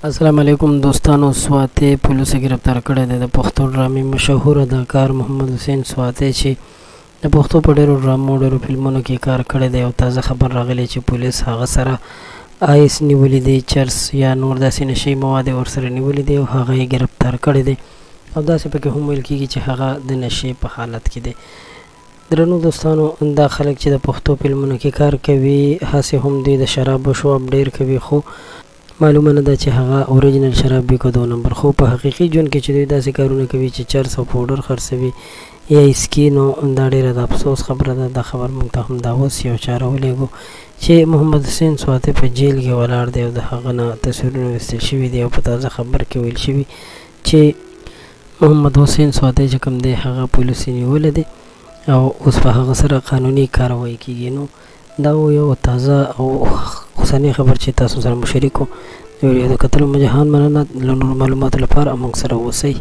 अस्सलाम वालेकुम दोस्तانو स्वाते पुलिस गिरफ्तार کړی دی د پښتو ډرامې مشهور اداکار محمد حسین سواته چې د پښتو په ډېرو ډرامو ډېرو فلمونو کې کار کړی دی او تازه خبر راغلی چې پولیس هغه سره آیس نیولې دی چرس یا نور داسې نشي مواد ورسره نیولې دی او هغه یې ګرفتار کړی دی او داسې پکې هم ویل کېږي چې هغه د نشې په حالت کې دی. درنو دوستانو دا خلک چې د پښتو فلمونو کې کار کوي هسې هم دوی د شرابو شواب ډېر کوي خو معلومه نه ده چې هغه اوریجنل شراب وي که 2 نمبر خو په حقیقي ژوند کې چې دوی داسې کارونه کوي چې چرس او پوډر خرڅوي یا اسکي نو دا ډېره د افسوس خبره ده. دا خبر موږ ته هم دا اوس یو چا راولېږو چې محمد حسین سواته په جیل کې ولاړ دی او د هغه نه تصویرونه ویستل شوي دي او په تازه خبر کې ویل شوي چې محمد حسین سواته چې کوم دی هغه پولیسو نیولی دی او اوس په هغه سره قانوني کاروایی کېږي. نو دا یو تازه او اوسنی خبر چې تاسو سره مشارک وو. د ویډیو د کتلو مجهان مننه. له نورو معلوماتو لپاره موږ سره اوسئ.